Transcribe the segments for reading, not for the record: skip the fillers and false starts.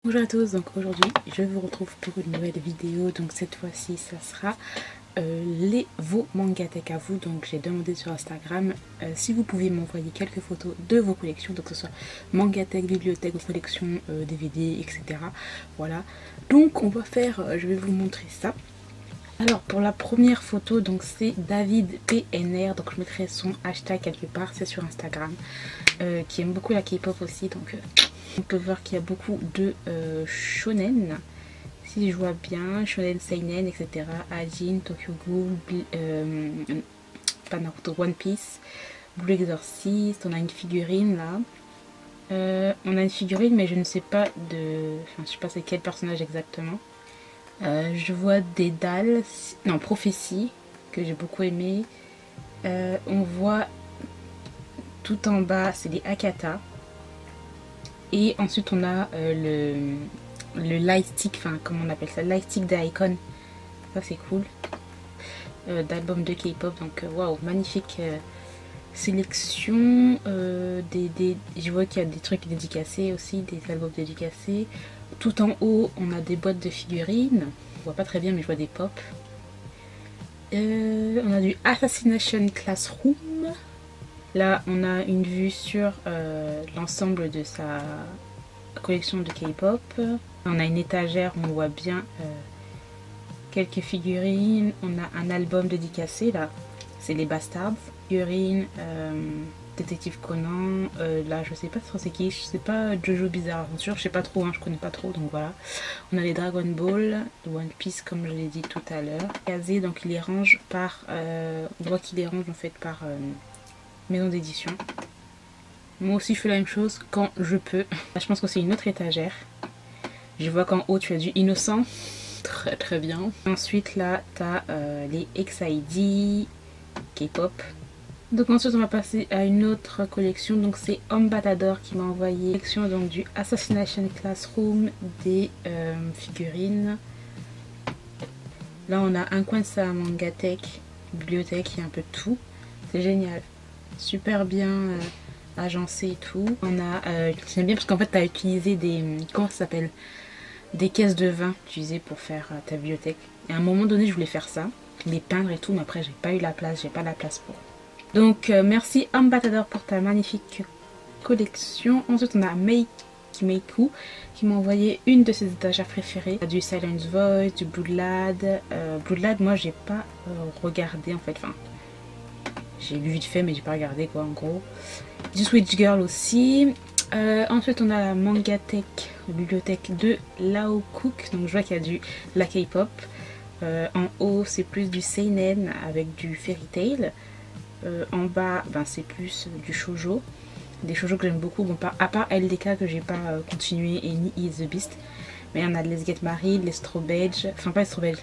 Bonjour à tous, donc aujourd'hui je vous retrouve pour une nouvelle vidéo. Donc cette fois-ci ça sera vos mangatech à vous. Donc j'ai demandé sur Instagram si vous pouviez m'envoyer quelques photos de vos collections, donc que ce soit mangatech, bibliothèque, vos collections DVD, etc. Voilà, donc on va faire, je vais vous montrer ça. Alors pour la première photo, donc c'est David PNR, donc je mettrai son hashtag quelque part, c'est sur Instagram, qui aime beaucoup la K-pop aussi, donc on peut voir qu'il y a beaucoup de shonen, si je vois bien, shonen, seinen, etc. Ajin, Tokyo Ghoul, pas Naruto, One Piece, Blue Exorcist. On a une figurine là. On a une figurine mais je ne sais pas de... Enfin je sais pas c'est quel personnage exactement. Je vois des dalles, non, prophétie, que j'ai beaucoup aimé. On voit tout en bas, c'est des Akata. Et ensuite on a le lightstick, enfin comment on appelle ça, lightstick d'Icon. Ça c'est cool. D'album de K-pop, donc waouh, magnifique sélection. Je vois qu'il y a des trucs dédicacés aussi, des albums dédicacés. Tout en haut on a des boîtes de figurines. On voit pas très bien mais je vois des pop. On a du Assassination Classroom. Là, on a une vue sur l'ensemble de sa collection de K-pop. On a une étagère où on voit bien quelques figurines. On a un album dédicacé, là, c'est les Bastards. Figurines, Détective Conan. Là, je sais pas trop c'est qui. Je sais pas, Jojo Bizarre Adventure. Je sais pas trop, hein, je connais pas trop, donc voilà. On a les Dragon Ball, One Piece, comme je l'ai dit tout à l'heure. Casé, donc il les range par... on voit qu'il les range en fait par... maison d'édition. Moi aussi je fais la même chose quand je peux. Là, je pense que c'est une autre étagère. Je vois qu'en haut tu as du Innocent. Très très bien. Ensuite là tu as les XID, K-pop. Donc ensuite on va passer à une autre collection. Donc c'est Ambassador qui m'a envoyé une collection donc du Assassination Classroom, des figurines. Là on a un coin de sa mangatech, bibliothèque, il y a un peu de tout. C'est génial. Super bien agencé et tout. On a, j'aime bien parce qu'en fait tu as utilisé des, comment ça s'appelle, des caisses de vin utilisées pour faire ta bibliothèque. Et à un moment donné je voulais faire ça, les peindre et tout, mais après j'ai pas eu la place, j'ai pas la place pour. Donc merci Ambassador pour ta magnifique collection. Ensuite on a Meiku qui m'a envoyé une de ses étagères préférées, du Silence Voice, du Bloodlad. Bloodlad moi j'ai pas regardé en fait, enfin j'ai lu vite fait mais j'ai pas regardé quoi en gros. Du Switch Girl aussi. Ensuite on a la mangatech, la bibliothèque de Lao Cook. Donc je vois qu'il y a du la K-pop. En haut c'est plus du seinen avec du fairy tale. En bas ben, c'est plus du shoujo. Des shoujo que j'aime beaucoup. Bon, à part LDK que j'ai pas continué et ni Is the Beast. Mais on a Let's Get Married, les Strawberry, enfin pas les Strawberry,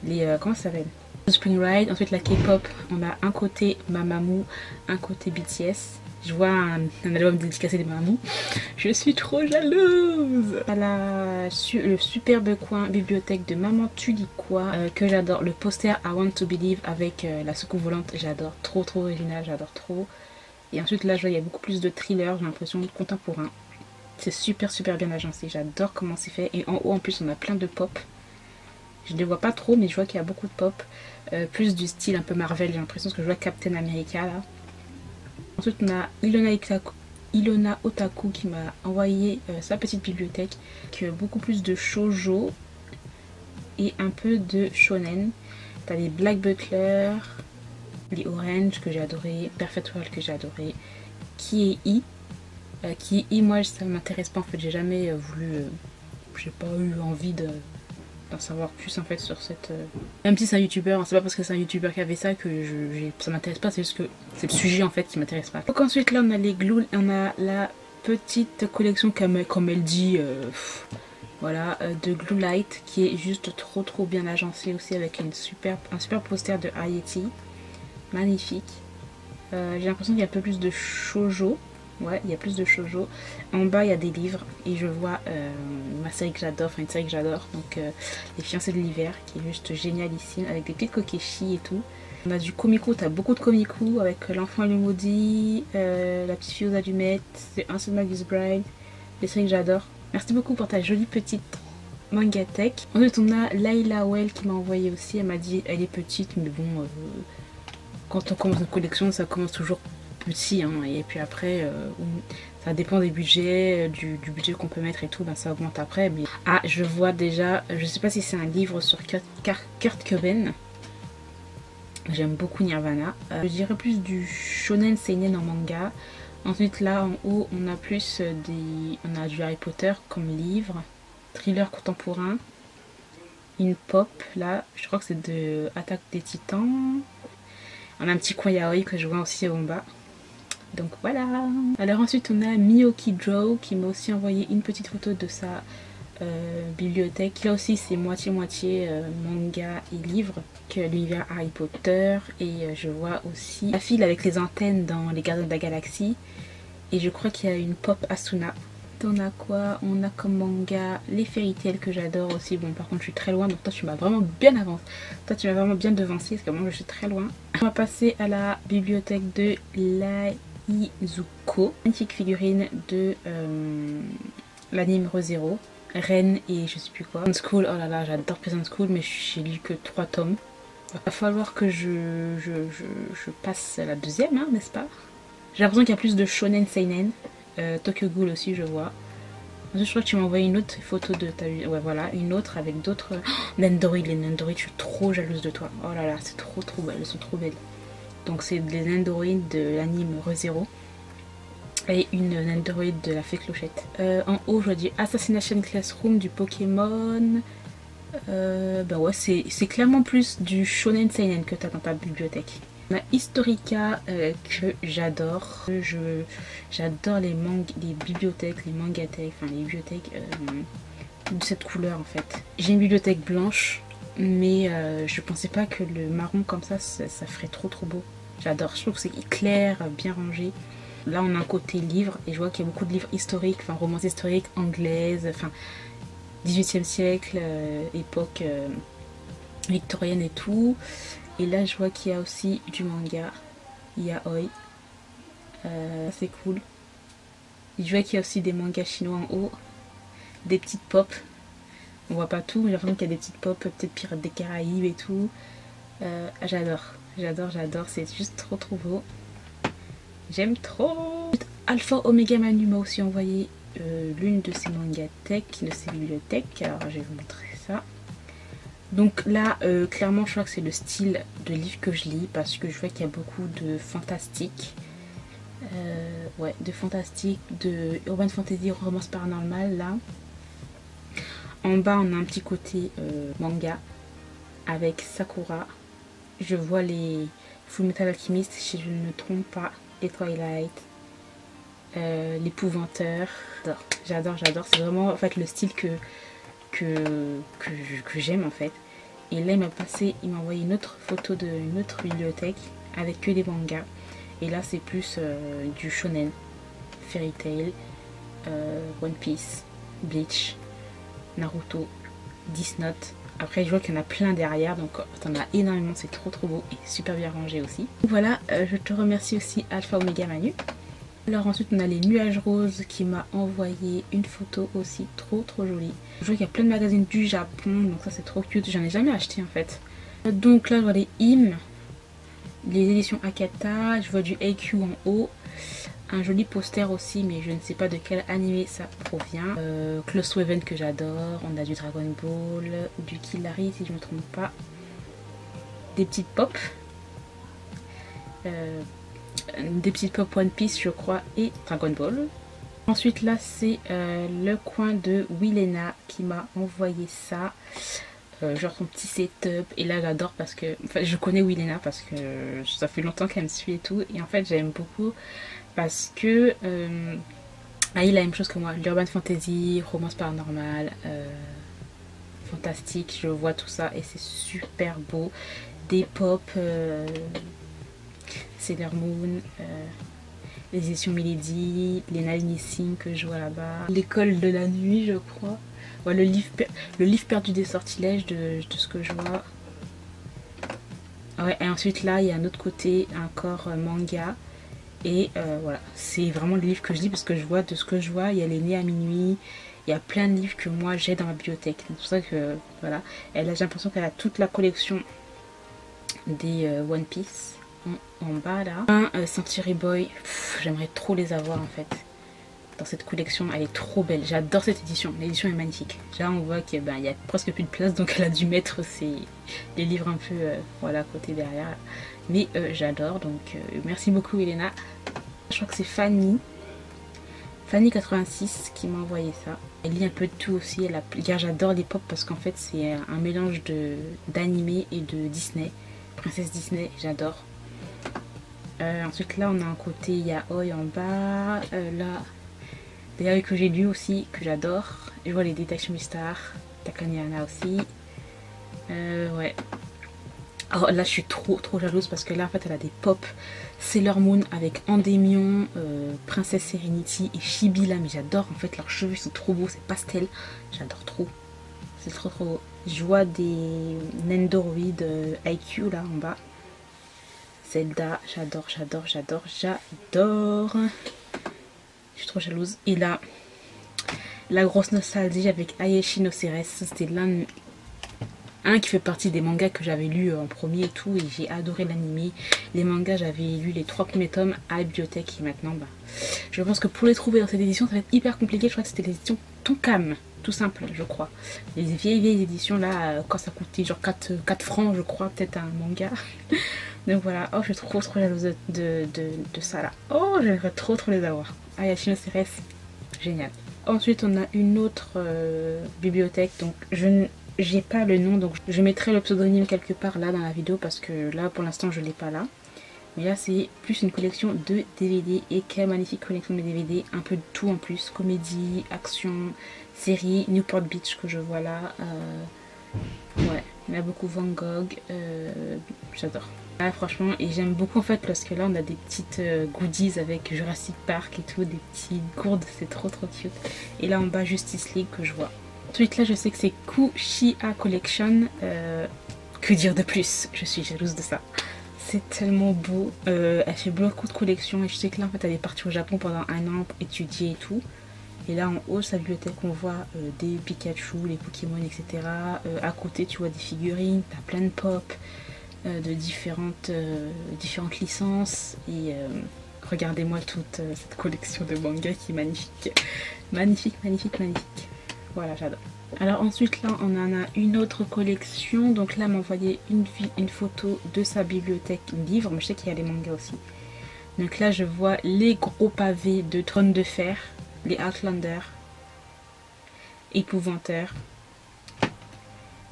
les comment ça s'appelle, Spring Ride. Ensuite la K-pop, on a un côté Mamamoo, un côté BTS. Je vois un album dédicacé des Mamamoo. Je suis trop jalouse. Voilà, le superbe coin bibliothèque de Maman Tu lis quoi, que j'adore. Le poster I Want to Believe avec la soucoupe volante, j'adore. Trop original, j'adore trop. Et ensuite là je vois il y a beaucoup plus de thrillers, j'ai l'impression, contemporain. C'est super bien agencé, j'adore comment c'est fait. Et en haut en plus on a plein de pop. Je ne les vois pas trop mais je vois qu'il y a beaucoup de pop. Plus du style un peu Marvel, j'ai l'impression que je vois Captain America là. Ensuite on a Ilona Otaku qui m'a envoyé sa petite bibliothèque. Avec beaucoup plus de shoujo et un peu de shonen. T'as les Black Butler, les Orange que j'ai adoré, Perfect World que j'ai adoré, Kiei. Kiei moi ça m'intéresse pas en fait, j'ai jamais voulu, j'ai pas eu envie d'en savoir plus en fait sur cette... Même si c'est un youtubeur, c'est pas parce que c'est un youtubeur qui avait ça que ça m'intéresse pas, c'est juste que c'est le sujet en fait qui m'intéresse pas. Donc ensuite là on a les Glue, on a la petite collection comme elle dit, voilà, de Glue Light qui est juste trop bien agencée aussi avec un super poster de Ayeti. Magnifique. J'ai l'impression qu'il y a un peu plus de shoujo. Ouais, il y a plus de shoujo. En bas, il y a des livres. Et je vois ma série que j'adore, enfin une série que j'adore. Donc, Les Fiancés de l'hiver, qui est juste génialissime, avec des petites kokeshi et tout. On a du komiku, t'as beaucoup de komiku, avec L'Enfant et le Maudit, La Petite Fille aux Allumettes, c'est Un seul Magus Bride. Des séries que j'adore. Merci beaucoup pour ta jolie petite Mangatech. Ensuite on a Layla Well qui m'a envoyé aussi. Elle m'a dit elle est petite mais bon quand on commence une collection ça commence toujours petit hein, et puis après ça dépend des budgets, du budget qu'on peut mettre et tout, ben ça augmente après. Mais ah, je vois déjà, je sais pas si c'est un livre sur Kurt Cobain. J'aime beaucoup Nirvana. Je dirais plus du shonen seinen en manga. Ensuite là en haut on a plus on a du Harry Potter comme livre, thriller contemporain, une pop là, je crois que c'est de Attaque des Titans. On a un petit coin yaoi que je vois aussi en bas. Donc voilà. Alors ensuite on a Miyoki Draw qui m'a aussi envoyé une petite photo de sa bibliothèque. Là aussi c'est moitié-moitié manga et livre que l'univers Harry Potter. Et je vois aussi la file avec les antennes dans les Gardiens de la Galaxie. Et je crois qu'il y a une pop Asuna. On a quoi? On a comme manga les Fairy Tail que j'adore aussi. Bon par contre je suis très loin donc toi tu m'as vraiment bien avancé. Toi tu m'as vraiment bien devancé parce que moi je suis très loin. On va passer à la bibliothèque de Izuko, magnifique figurine de l'anime Re:Zero, Ren et je sais plus quoi. Prison School, oh là là, j'adore Prison School, mais j'ai lu que 3 tomes. Va falloir que je passe à la deuxième, hein, n'est-ce pas? J'ai l'impression qu'il y a plus de shonen seinen. Tokyo Ghoul aussi, je vois. Ensuite, je crois que tu m'as envoyé une autre photo de ta vie. Ouais, voilà, une autre avec d'autres. Oh, Nendoroid, les Nendoroid, je suis trop jalouse de toi. Oh là là, c'est trop belle, elles sont trop belles. Donc c'est des Nendoroid de l'anime Re:Zero et une Nendoroid de la Fée Clochette. En haut je vois du Assassination Classroom, du Pokémon. Bah ouais c'est clairement plus du shonen seinen que tu as dans ta bibliothèque. On a Historica que j'adore. J'adore les bibliothèques, les mangathèques, enfin les bibliothèques de cette couleur en fait. J'ai une bibliothèque blanche mais je pensais pas que le marron comme ça ferait trop beau. J'adore, je trouve que c'est clair, bien rangé. Là on a un côté livre et je vois qu'il y a beaucoup de livres historiques, enfin romances historiques, anglaises, enfin 18e siècle, époque victorienne et tout. Et là je vois qu'il y a aussi du manga, yaoi, c'est cool. Je vois qu'il y a aussi des mangas chinois en haut, des petites pop. On voit pas tout, mais j'ai l'impression qu'il y a des petites pop, peut-être Pirates des Caraïbes et tout. J'adore, c'est juste trop beau. J'aime trop. Alpha Omega Manu m'a aussi envoyé l'une de ses mangatech, de ses bibliothèques. Alors je vais vous montrer ça. Donc là, clairement, je crois que c'est le style de livre que je lis parce que je vois qu'il y a beaucoup de fantastique. Ouais, de fantastique, de urban fantasy, romance paranormale là. En bas, on a un petit côté manga avec Sakura. Je vois les Fullmetal Alchemist, si je ne me trompe pas, les Twilight, l'épouvanteur. J'adore. C'est vraiment en fait le style que j'aime en fait. Et là, il m'a envoyé une autre photo d'une autre bibliothèque avec que des mangas. Et là, c'est plus du shonen, Fairy Tail, One Piece, Bleach, Naruto, Death Note. Après je vois qu'il y en a plein derrière, donc t'en as énormément, c'est trop beau et super bien rangé aussi. Voilà, je te remercie aussi Alpha Omega Manu. Alors ensuite on a les Nuages Roses qui m'a envoyé une photo aussi trop jolie. Je vois qu'il y a plein de magazines du Japon, donc ça c'est trop cute, j'en ai jamais acheté en fait. Donc là je vois les hymnes, les éditions Akata, je vois du AQ en haut. Un joli poster aussi, mais je ne sais pas de quel animé ça provient. Close Waven que j'adore. On a du Dragon Ball, du Killary si je ne me trompe pas. Des petites pop. Des petites pop One Piece je crois et Dragon Ball. Ensuite là c'est le coin de Wilena qui m'a envoyé ça. Genre son petit setup. Et là j'adore parce que... Enfin je connais Wilena parce que ça fait longtemps qu'elle me suit et tout. Et en fait j'aime beaucoup parce que il a la même chose que moi, l'urban fantasy, romance paranormale, fantastique, je vois tout ça et c'est super beau. Des pop, Sailor Moon, les éditions Milady, les Nine Missing que je vois là-bas, l'école de la nuit je crois, ouais, le livre perdu des sortilèges de ce que je vois. Ouais, et ensuite là il y a un autre côté encore manga. Et voilà, c'est vraiment le livre que je lis parce que je vois de ce que je vois, il y a les Nés à minuit, il y a plein de livres que moi j'ai dans ma bibliothèque. C'est pour ça que voilà, j'ai l'impression qu'elle a toute la collection des One Piece en bas là. Century Boy, j'aimerais trop les avoir en fait. Dans cette collection, elle est trop belle. J'adore cette édition. L'édition est magnifique. Là, on voit qu'il y a presque plus de place, donc elle a dû mettre les livres un peu voilà, à côté derrière. Mais j'adore, donc merci beaucoup Elena. Je crois que c'est Fanny86 qui m'a envoyé ça. Elle lit un peu de tout aussi. J'adore les pop parce qu'en fait, c'est un mélange d'animé et de Disney. Princesse Disney, j'adore. Ensuite, là, on a un côté yaoi en bas. Là, des yaoi que j'ai lu aussi, que j'adore. Je vois les Détections Star, Takaniana aussi. Ouais. Alors là, je suis trop jalouse parce que là, en fait, elle a des pop Sailor Moon avec Endymion, Princesse Serenity et Chibi là. Mais j'adore, en fait, leurs cheveux sont trop beaux, c'est pastel. J'adore trop. C'est trop beau. Je vois des Nendoroid IQ là en bas. Zelda, j'adore. Je suis trop jalouse. Et là, la grosse nostalgie avec Aieshi no Ceres. C'était un qui fait partie des mangas que j'avais lu en premier et tout. Et j'ai adoré l'anime. Les mangas, j'avais lu les 3 premiers tomes à la bibliothèque. Et maintenant, je pense que pour les trouver dans cette édition, ça va être hyper compliqué. Je crois que c'était l'édition Tonkam. Tout simple, je crois. Les vieilles éditions là, quand ça coûtait genre 4 francs, je crois, peut-être un manga. Donc voilà, oh, je suis trop jalouse de ça là. Oh, j'aimerais trop les avoir. Aieshi no Ceres, génial. Ensuite, on a une autre bibliothèque, donc j'ai pas le nom, donc je mettrai le pseudonyme quelque part là dans la vidéo parce que là pour l'instant je l'ai pas là. Mais là c'est plus une collection de DVD et quelle magnifique collection de DVD, un peu de tout en plus, comédie, action, série, Newport Beach que je vois là. Ouais, il y en a beaucoup, Van Gogh, j'adore. Ah, franchement, et j'aime beaucoup en fait parce que là on a des petites goodies avec Jurassic Park et tout, des petites gourdes, c'est trop cute. Et là en bas Justice League que je vois. Ensuite là je sais que c'est Kushia Collection, que dire de plus, je suis jalouse de ça. C'est tellement beau, elle fait beaucoup de collections et je sais que là en fait elle est partie au Japon pendant un an pour étudier et tout. Et là en haut, sa bibliothèque, on voit des Pikachu, les Pokémon, etc. À côté, tu vois des figurines, t'as plein de pop, de différentes licences. Et regardez-moi toute cette collection de mangas qui est magnifique. Magnifique. Voilà, j'adore. Alors ensuite, là, on en a une autre collection. Donc là, elle m'a envoyé une photo de sa bibliothèque livre. Mais je sais qu'il y a les mangas aussi. Donc là, je vois les gros pavés de Trône de Fer. Les Outlander, Épouvanteur,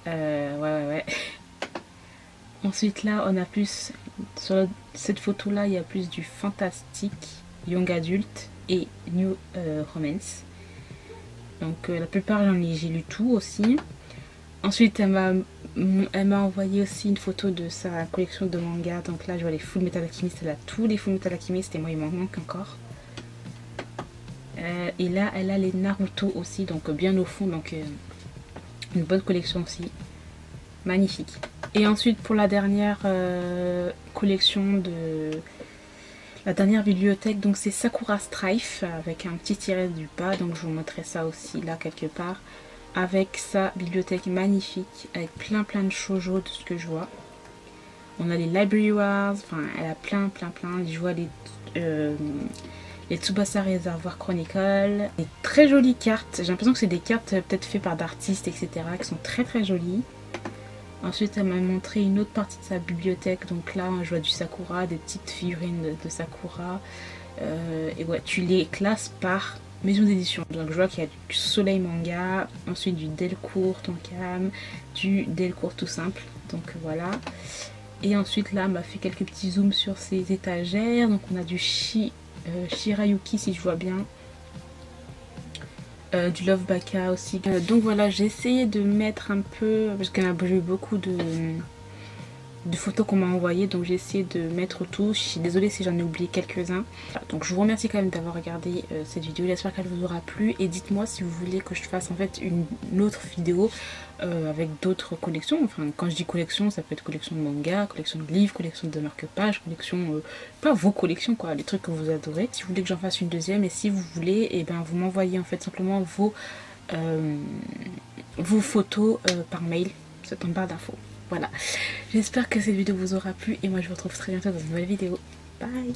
ouais. Ensuite là on a plus, sur cette photo là il y a plus du fantastique, young adult et new romance. Donc la plupart j'ai lu tout aussi. Ensuite elle m'a envoyé aussi une photo de sa collection de mangas. Donc là je vois les Full Metal Alchemist, elle a tous les Full Metal Alchemist et moi il m'en manque encore. Et là elle a les Naruto aussi, donc bien au fond, donc une bonne collection aussi, magnifique. Et ensuite pour la dernière collection la dernière bibliothèque, donc c'est Sakura Strife avec un petit tiret du bas, donc je vous montrerai ça aussi là quelque part, avec sa bibliothèque magnifique avec plein de shoujo de ce que je vois. On a les Library Wars, enfin elle a plein, je vois les Tsubasa Reservoir Chronicle, des très jolies cartes. J'ai l'impression que c'est des cartes peut-être faites par d'artistes, etc. qui sont très jolies. Ensuite, elle m'a montré une autre partie de sa bibliothèque. Donc là, je vois du Sakura, des petites figurines de Sakura. Et ouais, tu les classes par maison d'édition. Donc je vois qu'il y a du Soleil Manga, ensuite du Delcourt Tonkam, du Delcourt tout simple. Donc voilà. Et ensuite là, elle m'a fait quelques petits zooms sur ces étagères. Donc on a du Shirayuki si je vois bien, du Love Baka aussi. Donc voilà, j'ai essayé de mettre un peu, parce qu'il y a eu beaucoup de photos qu'on m'a envoyées, donc j'ai essayé de mettre tout. Je suis désolée si j'en ai oublié quelques-uns. Donc je vous remercie quand même d'avoir regardé cette vidéo, j'espère qu'elle vous aura plu et dites-moi si vous voulez que je fasse en fait une autre vidéo avec d'autres collections. Enfin quand je dis collection, ça peut être collection de manga, collection de livres, collection de marque-pages, collection, pas vos collections quoi, les trucs que vous adorez. Si vous voulez que j'en fasse une deuxième, et si vous voulez, et ben vous m'envoyez en fait simplement vos vos photos par mail, c'est en barre d'infos. Voilà, j'espère que cette vidéo vous aura plu et moi je vous retrouve très bientôt dans une nouvelle vidéo. Bye.